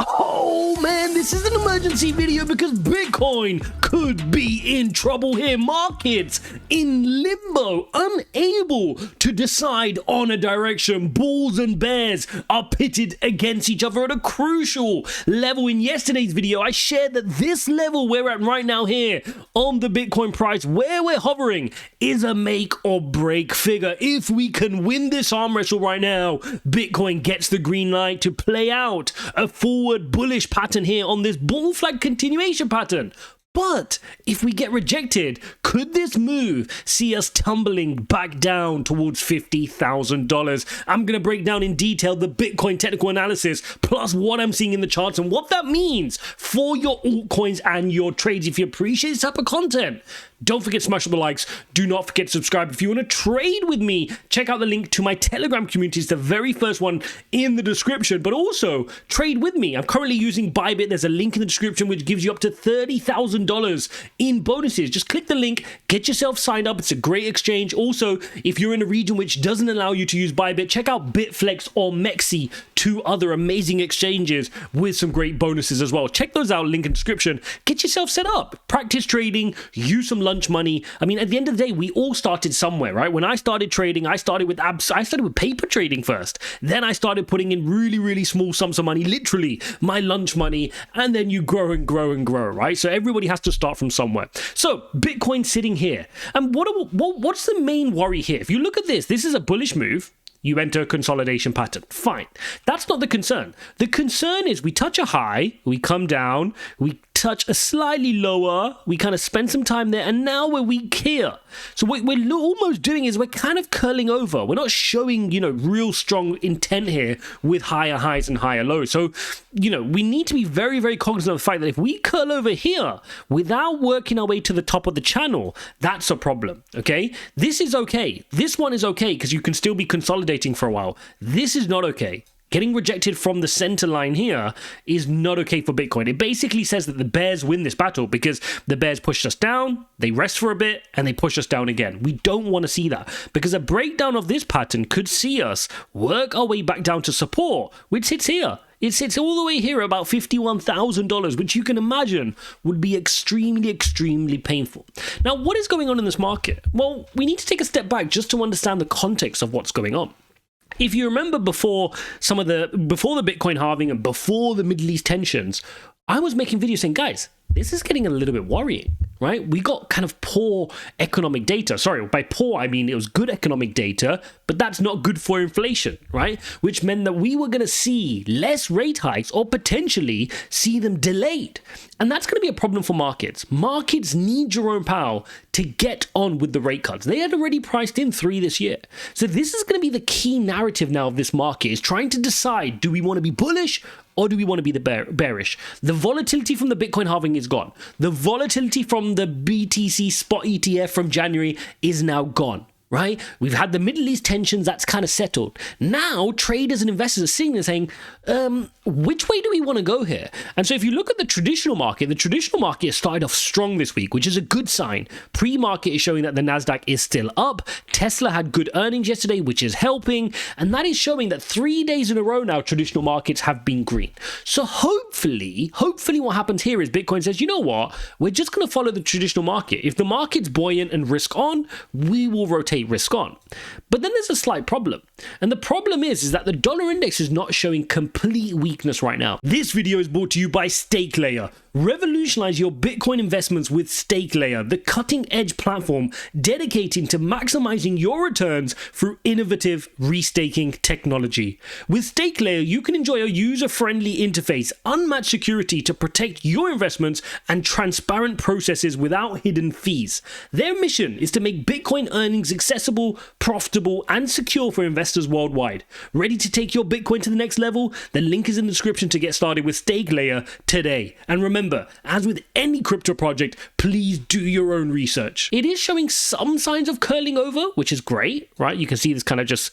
Oh man, this is an emergency video because Bitcoin could be in trouble here. Markets in limbo, unable to decide on a direction. Bulls and bears are pitted against each other at a crucial level. In yesterday's video, I shared that this level we're at right now here on the Bitcoin price, where we're hovering, is a make or break figure. If we can win this arm wrestle right now, Bitcoin gets the green light to play out a forward bullish pattern here on this bull flag continuation pattern. But if we get rejected, could this move see us tumbling back down towards $50,000? I'm going to break down in detail the Bitcoin technical analysis, plus what I'm seeing in the charts and what that means for your altcoins and your trades. If you appreciate this type of content, don't forget to smash the likes. Do not forget to subscribe. If you want to trade with me, check out the link to my Telegram community. It's the very first one in the description. But also, trade with me. I'm currently using Bybit. There's a link in the description which gives you up to $30,000 in bonuses. Just click the link, get yourself signed up. It's a great exchange. Also, if you're in a region which doesn't allow you to use Bybit, check out BITFLEX or Mexi, two other amazing exchanges with some great bonuses as well. Check those out, link in the description. Get yourself set up. Practice trading, use some lunch money. I mean, at the end of the day, we all started somewhere, right? When I started trading, I started with paper trading first. Then I started putting in really small sums of money, literally my lunch money, and then you grow and grow and grow, right? So everybody has to start from somewhere. So Bitcoin sitting here. And what's the main worry here? If you look at this is a bullish move. You enter a consolidation pattern. Fine. That's not the concern. The concern is we touch a high, we come down, we touch a slightly lower, we kind of spend some time there, and now we're weak here. So what we're almost doing is we're kind of curling over. We're not showing, real strong intent here with higher highs and higher lows. So, we need to be very cognizant of the fact that if we curl over here without working our way to the top of the channel, that's a problem, okay? This is okay. This one is okay because you can still be consolidating for a while. This is not okay. Getting rejected from the center line here is not okay for Bitcoin. It basically says that the bears win this battle because the bears push us down, they rest for a bit, and they push us down again. We don't want to see that because a breakdown of this pattern could see us work our way back down to support, which sits here. It sits all the way here about $51,000, which you can imagine would be extremely painful. Now, what is going on in this market? Well, we need to take a step back just to understand the context of what's going on. If you remember before the Bitcoin halving and before the Middle East tensions, I was making videos saying, guys, this is getting a little bit worrying, right? We got kind of poor economic data. Sorry, by poor, I mean it was good economic data, but that's not good for inflation, right? Which meant that we were going to see less rate hikes or potentially see them delayed. And that's going to be a problem for markets. Markets need Jerome Powell to get on with the rate cuts. They had already priced in 3 this year. So this is going to be the key narrative now of this market, is trying to decide, do we want to be bullish or do we want to be bearish? The volatility from the Bitcoin halving is gone. The volatility from the BTC spot ETF from January is now gone, right? We've had the Middle East tensions, that's kind of settled. Now, traders and investors are sitting there saying, which way do we want to go here? And so if you look at the traditional market has started off strong this week, which is a good sign. Pre-market is showing that the NASDAQ is still up. Tesla had good earnings yesterday, which is helping. And that is showing that 3 days in a row now, traditional markets have been green. So hopefully what happens here is Bitcoin says, you know what? We're just going to follow the traditional market. If the market's buoyant and risk on, we will rotate risk on. But then there's a slight problem. And the problem is that the dollar index is not showing complete weakness right now. This video is brought to you by StakeLayer. Revolutionize your Bitcoin investments with StakeLayer, the cutting-edge platform dedicated to maximizing your returns through innovative restaking technology. With StakeLayer, you can enjoy a user-friendly interface, unmatched security to protect your investments, and transparent processes without hidden fees. Their mission is to make Bitcoin earnings accessible, profitable, and secure for investors worldwide. Ready to take your Bitcoin to the next level? The link is in the description to get started with StakeLayer today. And remember, as with any crypto project, please do your own research. It is showing some signs of curling over, which is great, right? You can see this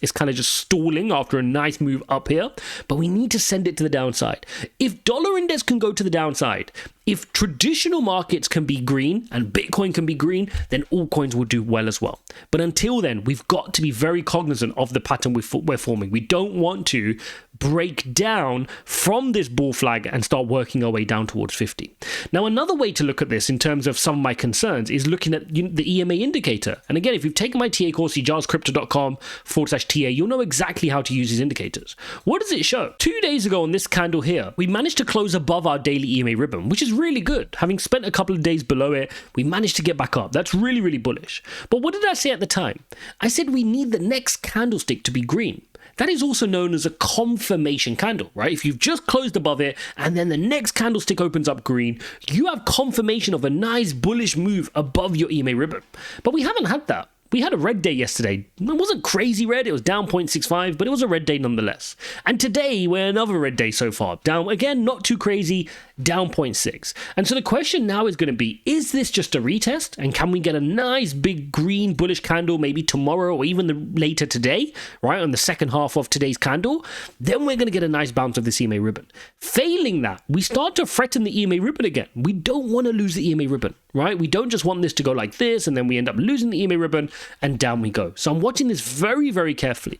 it's kind of just stalling after a nice move up here, but we need to send it to the downside. If dollar index can go to the downside, If traditional markets can be green and Bitcoin can be green, then altcoins will do well as well. But until then, we've got to be very cognizant of the pattern we're forming. We don't want to break down from this bull flag and start working our way down towards 50. Now, another way to look at this in terms of some of my concerns is looking at the EMA indicator. And again, if you've taken my TA course, ijazcrypto.com/TA, you'll know exactly how to use these indicators. What does it show? 2 days ago on this candle here, we managed to close above our daily EMA ribbon, which is really good. Having spent a couple of days below it, we managed to get back up. That's really, really bullish. But what did I say at the time? I said we need the next candlestick to be green. That is also known as a confirmation candle, right? If you've just closed above it and then the next candlestick opens up green, you have confirmation of a nice bullish move above your EMA ribbon. But we haven't had that. We had a red day yesterday. It wasn't crazy red, it was down 0.65, but it was a red day nonetheless. And today, we're another red day so far. Down, again, not too crazy, down 0.6. And so the question now is going to be, is this just a retest? And can we get a nice big green bullish candle maybe tomorrow or even later today, right, on the second half of today's candle? Then we're going to get a nice bounce of this EMA ribbon. Failing that, we start to threaten the EMA ribbon again. We don't want to lose the EMA ribbon, right? We don't just want this to go like this and then we end up losing the EMA ribbon and down we go. So I'm watching this very, very carefully.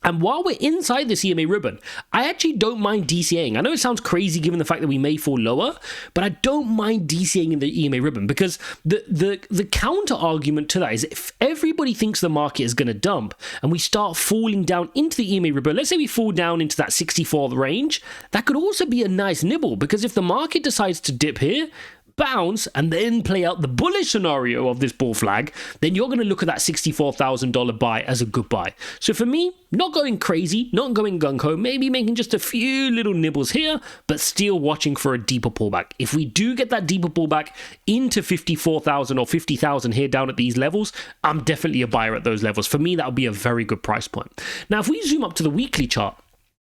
And while we're inside this EMA ribbon, I actually don't mind DCAing. I know it sounds crazy given the fact that we may fall lower, but I don't mind DCAing in the EMA ribbon because the counter argument to that is if everybody thinks the market is going to dump and we start falling down into the EMA ribbon, let's say we fall down into that 64 range, that could also be a nice nibble because if the market decides to dip here, bounce and then play out the bullish scenario of this bull flag, then you're going to look at that $64,000 buy as a good buy. So for me, not going crazy, not going gung-ho, maybe making just a few little nibbles here, but still watching for a deeper pullback. If we do get that deeper pullback into 54,000 or 50,000 here down at these levels, I'm definitely a buyer at those levels. For me, that would be a very good price point. Now, if we zoom up to the weekly chart,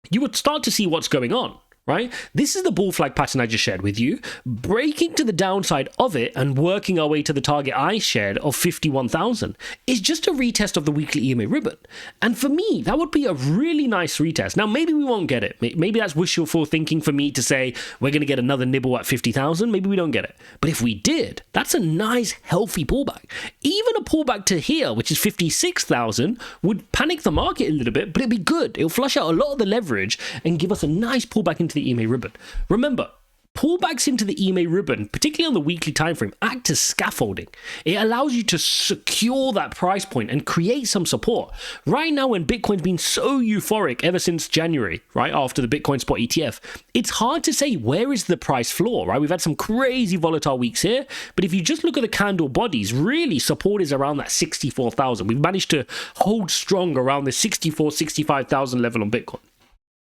you would start to see what's going on. Right? This is the bull flag pattern I just shared with you, breaking to the downside of it and working our way to the target I shared of 51,000 is just a retest of the weekly EMA ribbon. And for me, that would be a really nice retest. Now, maybe we won't get it. Maybe that's wishful thinking for me to say we're going to get another nibble at 50,000. Maybe we don't get it. But if we did, that's a nice, healthy pullback. Even a pullback to here, which is 56,000, would panic the market a little bit, but it'd be good. It'll flush out a lot of the leverage and give us a nice pullback into the EMA ribbon. Remember, pullbacks into the EMA ribbon, particularly on the weekly time frame, act as scaffolding. It allows you to secure that price point and create some support. Right now, when Bitcoin's been so euphoric ever since January, right after the Bitcoin spot ETF, it's hard to say where is the price floor, right? We've had some crazy volatile weeks here, but if you just look at the candle bodies, really support is around that 64,000. We've managed to hold strong around the 64, 65,000 level on Bitcoin.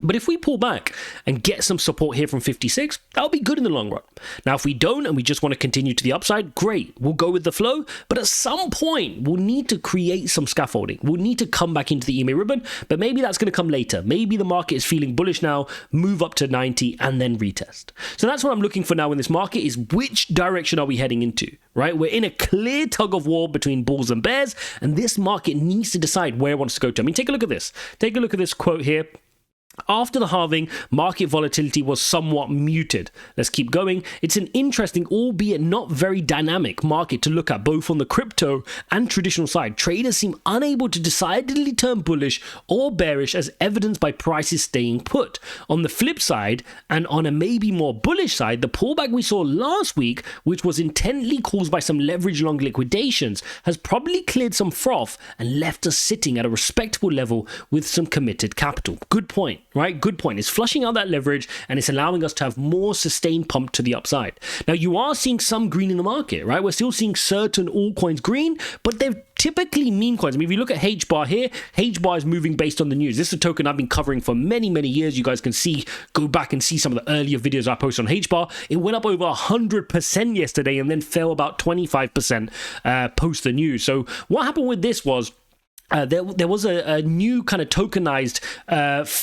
But if we pull back and get some support here from 56, that'll be good in the long run. Now, if we don't and we just want to continue to the upside, great. We'll go with the flow. But at some point, we'll need to create some scaffolding. We'll need to come back into the EMA ribbon, but maybe that's going to come later. Maybe the market is feeling bullish now, move up to 90 and then retest. So that's what I'm looking for now in this market is which direction are we heading into, right? We're in a clear tug of war between bulls and bears, and this market needs to decide where it wants to go to. I mean, take a look at this. Take a look at this quote here. After the halving, market volatility was somewhat muted. Let's keep going. It's an interesting, albeit not very dynamic market to look at, both on the crypto and traditional side. Traders seem unable to decidedly turn bullish or bearish as evidenced by prices staying put. On the flip side, and on a maybe more bullish side, the pullback we saw last week, which was intently caused by some leverage long liquidations, has probably cleared some froth and left us sitting at a respectable level with some committed capital. Good point. Right? Good point. It's flushing out that leverage and it's allowing us to have more sustained pump to the upside. Now, you are seeing some green in the market, right? We're still seeing certain altcoins green, but they're typically meme coins. I mean, if you look at H-bar here, H-bar is moving based on the news. This is a token I've been covering for many, many years. You guys can see, go back and see some of the earlier videos I posted on H-bar. It went up over 100% yesterday and then fell about 25% post the news. So what happened with this was, there was a new kind of tokenized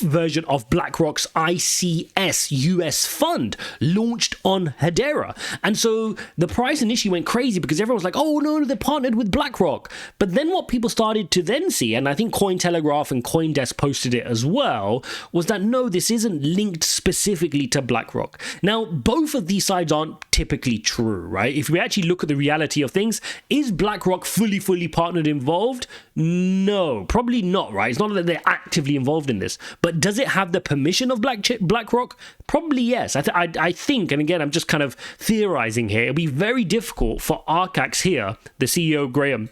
version of BlackRock's ICS US fund launched on Hedera. And so the price initially went crazy because everyone was like, oh no, they're partnered with BlackRock. But then what people started to then see, and I think Cointelegraph and Coindesk posted it as well, was that no, this isn't linked specifically to BlackRock. Now, both of these sides aren't typically true, right? If we actually look at the reality of things, is BlackRock fully partnered involved? No, probably not, right? It's not that they're actively involved in this, but does it have the permission of BlackRock? Probably yes. I think, and again, I'm just kind of theorizing here, it'll be very difficult for Arcax here, the CEO Graham,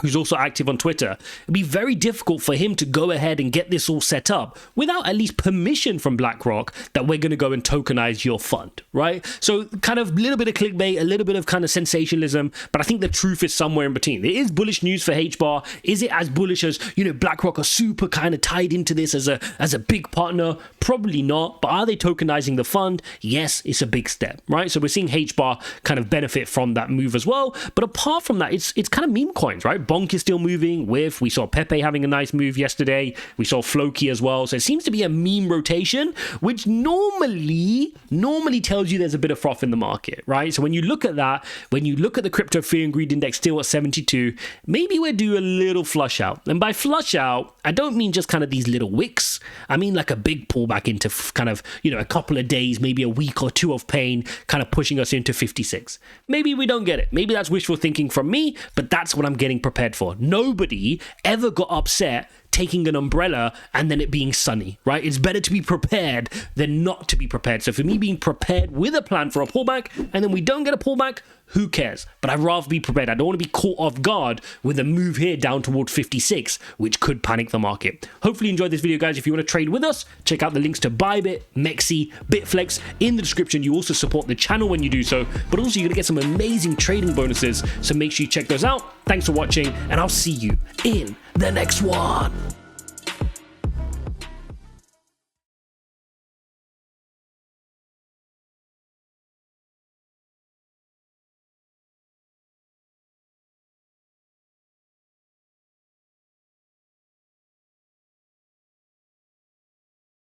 who's also active on Twitter, it'd be very difficult for him to go ahead and get this all set up without at least permission from BlackRock that we're going to go and tokenize your fund, right? So kind of a little bit of clickbait, a little bit of kind of sensationalism, but I think the truth is somewhere in between. It is bullish news for HBAR. Is it as bullish as, BlackRock are super kind of tied into this as a big partner? Probably not, but are they tokenizing the fund? Yes, it's a big step, right? So we're seeing HBAR kind of benefit from that move as well. But apart from that, it's kind of meme coins, right? Bonk is still moving with, we saw Pepe having a nice move yesterday. We saw Floki as well. So it seems to be a meme rotation, which normally tells you there's a bit of froth in the market, right? So when you look at that, when you look at the crypto fear and greed index still at 72, maybe we're due a little flush out. And by flush out, I don't mean just kind of these little wicks. I mean like a big pullback into kind of, a couple of days, maybe a week or two of pain, kind of pushing us into 56. Maybe we don't get it. Maybe that's wishful thinking from me, but that's what I'm getting prepared for. Nobody ever got upset taking an umbrella and then it being sunny, right? It's better to be prepared than not to be prepared. So for me, being prepared with a plan for a pullback and then we don't get a pullback, who cares? But I'd rather be prepared. I don't want to be caught off guard with a move here down toward 56, which could panic the market. Hopefully you enjoyed this video, guys. If you want to trade with us, check out the links to Bybit, Mexi, BitFlex in the description. You also support the channel when you do so, but also you're going to get some amazing trading bonuses. So make sure you check those out. Thanks for watching, and I'll see you in the next one.